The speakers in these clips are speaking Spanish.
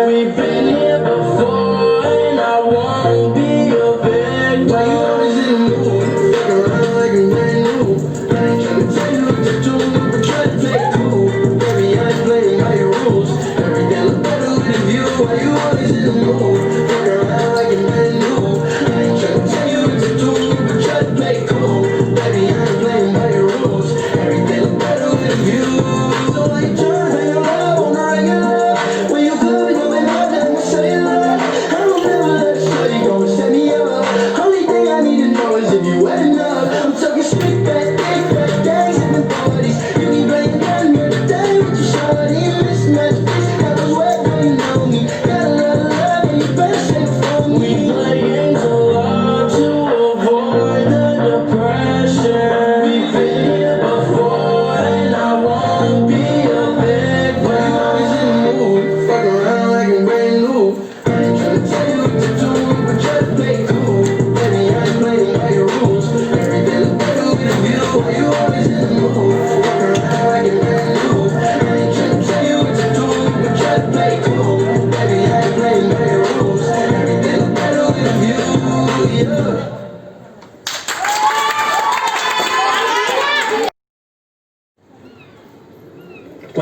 We've been here before.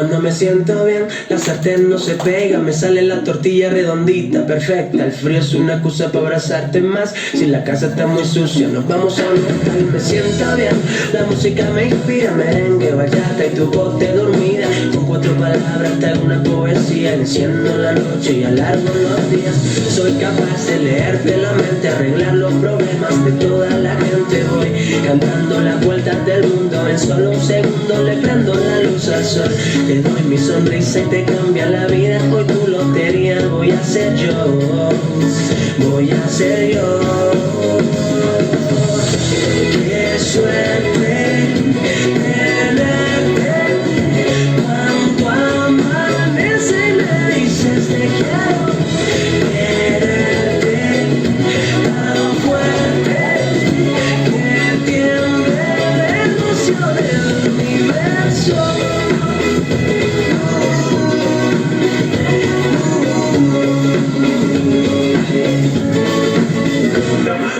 Cuando me siento bien, la sartén no se pega, me sale la tortilla redondita, perfecta. El frío es una excusa para abrazarte más. Si la casa está muy sucia, nos vamos a un hotel. Me siento bien, la música me inspira, merengue, bachata y tu voz de dormida. Con 4 palabras te hago una poesía, enciendo la noche y alargo los días. Soy capaz de leerte la mente, arreglar los problemas de toda la gente. Voy cantando las vueltas del mundo, en solo un segundo le prendo la luz al sol. Te doy mi sonrisa y te cambia la vida. Hoy tu lotería voy a ser yo, voy a ser yo. Qué suerte tenerte, cuando amanece y me dices te quiero. Quererte tan fuerte que tiemble la emoción del universo.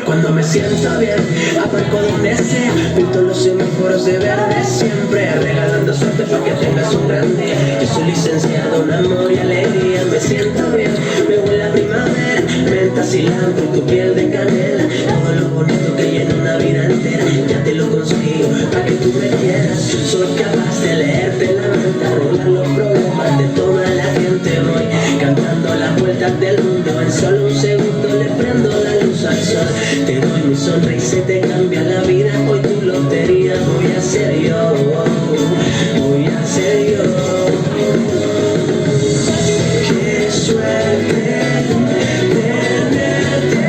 Cuando me siento bien, aparco donde sea, pinto los semáforos de verde siempre, regalando suerte para que tengas un gran día. Yo soy licenciado en amor y alegría, me siento bien, me huele a primavera, menta, cilantro y tu piel de canela, todo lo bonito que llena una vida entera, ya te lo consigo para que tú me quieras. Soy capaz de leerte la mente, arreglar los problemas de toda la gente. Voy cantando las vueltas del mundo, en solo un segundo le prendo la luz al sol. Te doy mi sonrisa y te cambia la vida. Hoy tu lotería voy a ser yo, voy a ser yo. Qué suerte tenerte,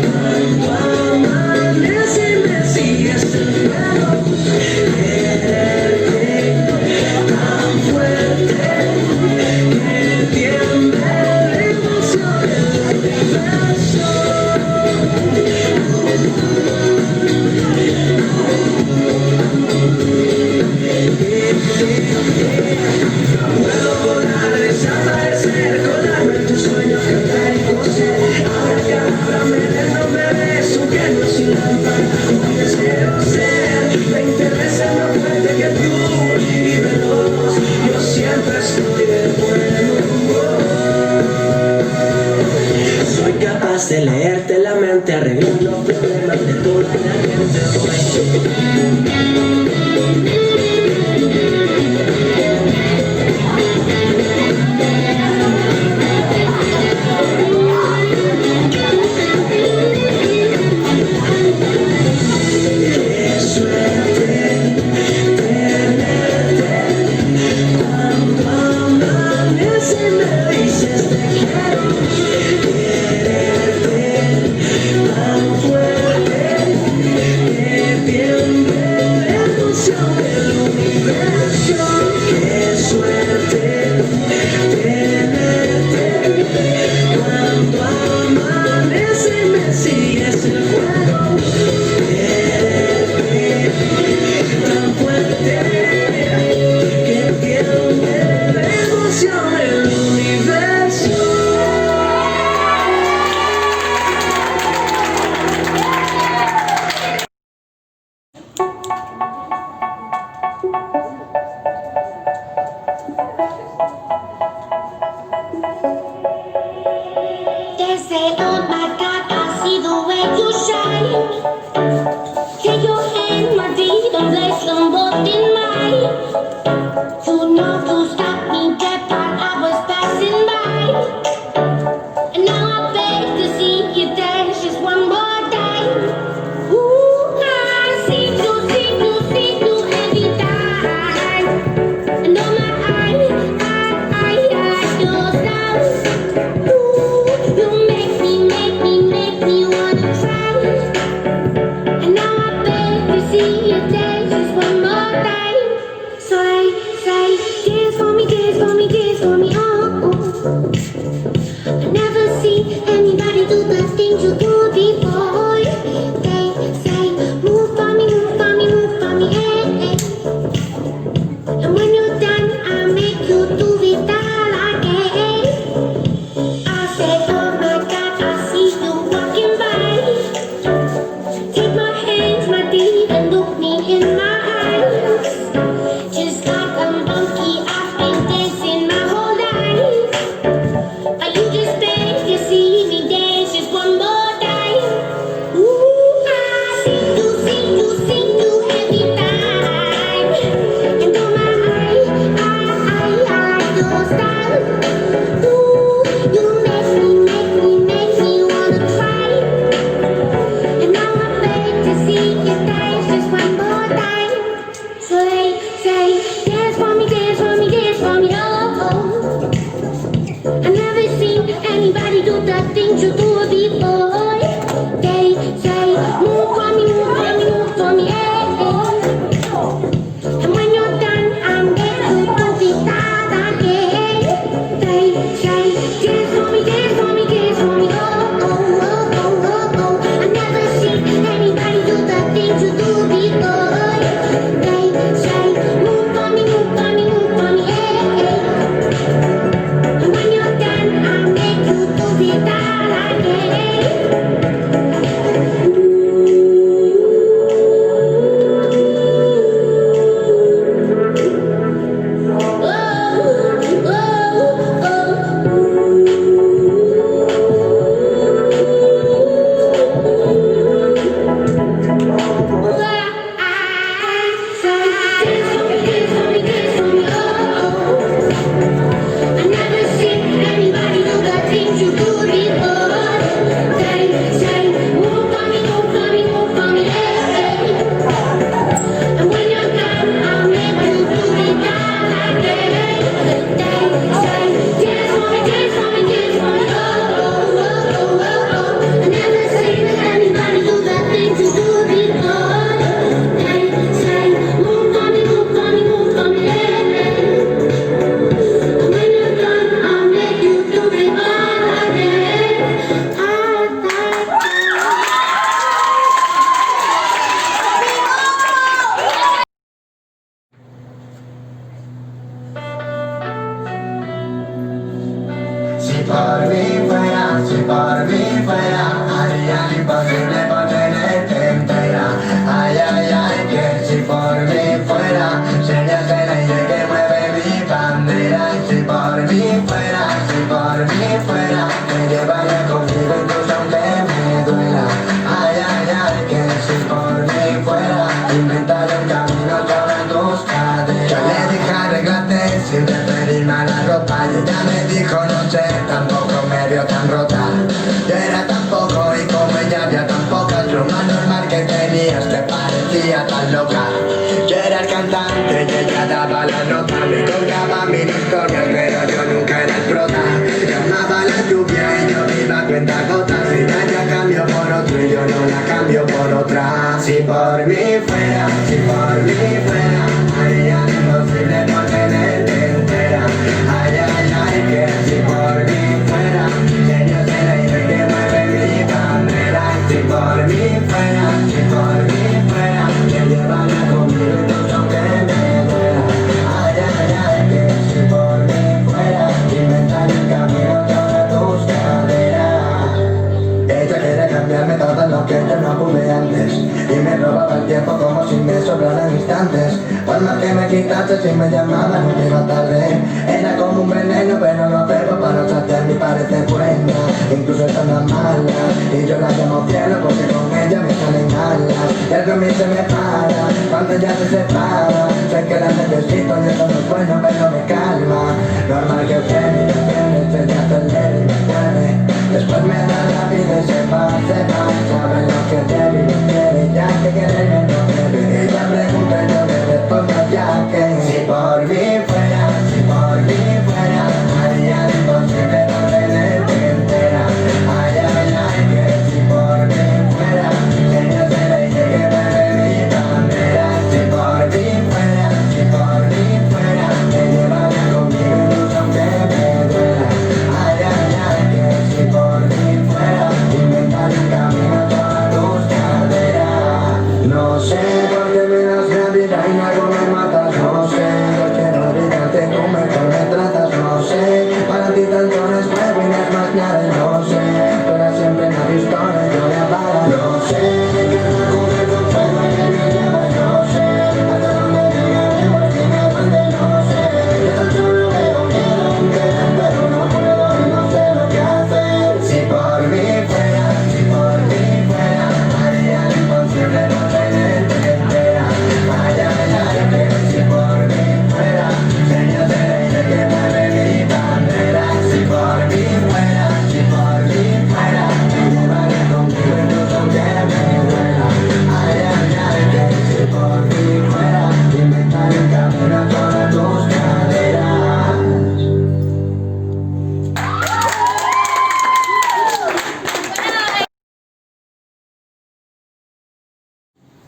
cuando amanece y me sigues el fuego. Quererte tan fuerte que tiemble la emoción del universo. Puedo volar, desaparecer, colarme en tus sueños, cantar y coser. Ahora que ahora me ves, no me ves, un genio sin lámpara, un deseo ser 20 veces más fuerte que tú y veloz. Yo siempre estoy de buen humor. Soy capaz de leerte la mente, arreglar los problemas de toda la gente. por mí fuera, haría lo imposible por tenerte entera. Ay, ay, ay, que si por mí fuera, serías el aire que mueve mi bandera. Y si por mí fuera, si por mí fuera, me llevaría conmigo incluso aunque me duela. Ay, ay, ay, que si por mí fuera, inventaré un camino sobre tus caderas. Yo le dije arréglate sin referirme a la ropa, y ella me dijo no sé, tampoco me vio tan rota. Yo era tan poco y como ella había tan pocas, lo más normal que tenías te parecía tan loca. Yo era el cantante y ella daba la nota, me colgaba mil historias pero yo nunca era el prota. Llamaba la lluvia y yo me iba a cuenta gotas, y ella cambio por otro y yo no la cambio por otra. Si por mí fuera, si por mí fuera, haría lo imposible por tenerte entera. Ay, ay, ay, que si por mí fuera, serías el aire que mueve mi bandera. Si por mí fuera, si por mí fuera, me llevaría conmigo incluso aunque me duela. Ay, ay, ay, que si por mí fuera, inventaría un camino sobre tus caderas. Ella quiere cambiarme todo lo que yo no pude antes, y me robaba el tiempo como si me sobraran instantes. Por más que me quitaste, si me llamaban nunca iba tarde. Era como un veneno, pero lo bebo para no saciar mi parecer buena, incluso estando mala. Y yo la llamo cielo porque con ella me salen alas. Y el dormir se me para cuando ella se separa. Sé que la necesito y eso no es bueno, pero me calma. Normal que frene, se te acelere y me frene. Después me da la vida y se va, sabe lo que debe y no quiere, ya que quererme no debe. Ella pregunta y yo le respondo ya que si por mí fuera, si por mí fuera, haría lo imposible por tenerte entera. Ay, ay, ay, que si por mí fuera, serías el aire que mueve mi bandera. Si por mí fuera, si por mí fuera, me llevaría conmigo incluso aunque me duela. Ay, ay, ay, que si por mí fuera, inventaré un camino sobre tus caderas. No sé por qué me das la vida y luego me matas, no sé. Yo quiero olvidarte, tú mejor me tratas, no sé. Para ti tanto no es nuevo y no es más nada, no sé. Tú eras siempre una pistola y yo me apaga, no sé. Que me cubre con fuego y que me llevas, no sé. Hasta dónde llegaremos si me mandes, no sé. Yo tan solo veo miedo, pero no puedo y no sé lo que hacer. Si por mí fuera, si por mí fuera, haría lo imposible por tenerte entera. Ay, ay, ay, que si por mí fuera, serías el aire que mueve mi bandera. Si por mí fuera, si por mí fuera, me llevaré conmigo incluso aunque me duela. Ay, ay, ay, que si por mí fuera, inventaré un camino sobre tus caderas.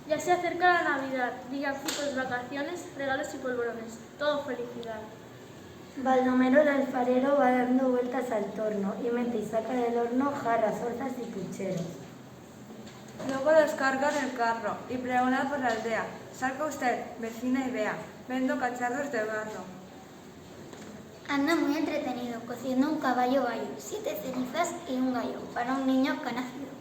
Ya se acerca la Navidad, villancicos, vacaciones, regalos y polvorones, todo felicidad. Baldomero el alfarero va dando vueltas al torno y mete y saca del horno jarras, orzas y pucheros. Luego descarga en el carro y pregona por la aldea. Salga usted, vecina, y vea, vendo cacharros de barro. Anda muy entretenido, cociendo un caballo gallo, 7 cenizas y un gallo, para un niño que ha nacido.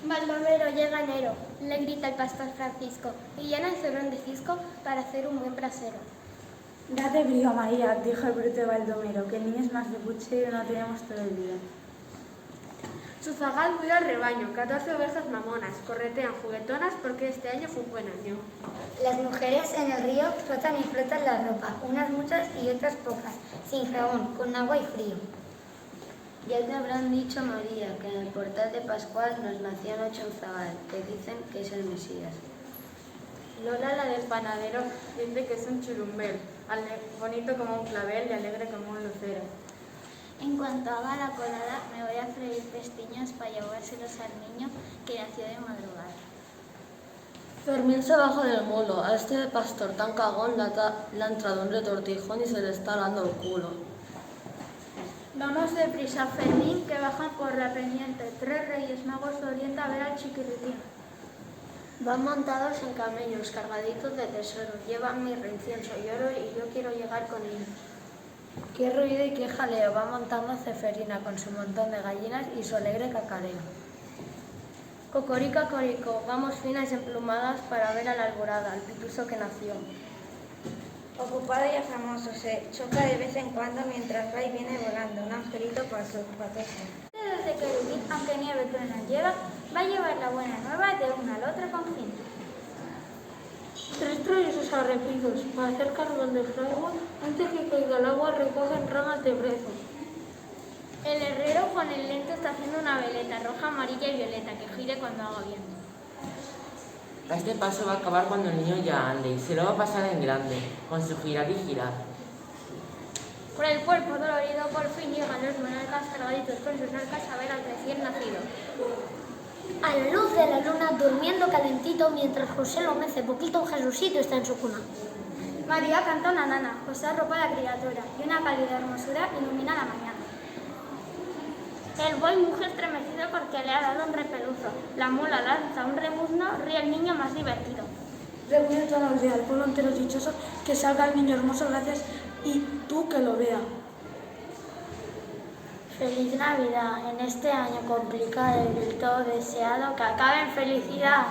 Baldomero llega enero, le grita el pastor Francisco, y llena el zorrón de cisco para hacer un buen brasero. Date brío, María, dijo el bruto de Baldomero, que el niño es más de puchero y no tenemos todo el día. Su zagal cuida el rebaño, 14 ovejas mamonas, corretean juguetonas porque este año fue un buen año. Las mujeres en el río frotan y frotan la ropa, unas muchas y otras pocas, sin jabón, con agua y frío. Ya te habrán dicho, María, que en el portal de Pascual nos nació anoche un zagal, que dicen que es el Mesías. Lola, la del panadero, dice que es un churumbel, bonito como un clavel y alegre como un lucero. En cuanto haga la colada, me voy a freír pestiños para llevárselos al niño que nació de madrugada. Fermín se baja del mulo. A este pastor tan cagón le ha entrado un retortijón y se le está dando el culo. Vamos deprisa, Fermín, que bajan por la pendiente. 3 reyes magos de Oriente a ver al chiquirritín. Van montados en camellos, cargaditos de tesoros. Llevan mirra, incienso y oro y yo quiero llegar con ellos. Qué ruido y qué jaleo, va montando Ceferina con su montón de gallinas y su alegre cacareo. Cocorico, corico, vamos finas y emplumadas para ver a la alborada, al pituso que nació. Ocupado y afanoso, se choca de vez en cuando mientras va y viene volando un angelito para su patejo. Desde querubín, aunque nieve trueno llega, va a llevar la buena nueva de uno al otro con fin. Tres traviesos arrepidos para hacer carbón de fragua, antes que caiga el agua recogen ramas de brezo. El herrero Juan el Lento está haciendo una veleta roja, amarilla y violeta que gire cuando haga viento. Este paso va a acabar cuando el niño ya ande y se lo va a pasar en grande, con su girar y girar. Por el cuerpo dolorido por fin llegan los monarcas cargaditos con sus arcas a ver al recién nacido. A la luz de la luna, durmiendo calentito, mientras José lo mece poquito, Jesucito está en su cuna. María canta una nana, José arropa a la criatura y una cálida hermosura ilumina la mañana. El buey muge estremecido porque le ha dado un repeluzo. La mula lanza un rebuzno, ríe el niño más divertido. Reúne toda la aldea, el pueblo entero dichoso, que salga el niño hermoso, gracias, y tú que lo veas. Feliz Navidad, en este año complicado y del todo deseado, que acabe en felicidad.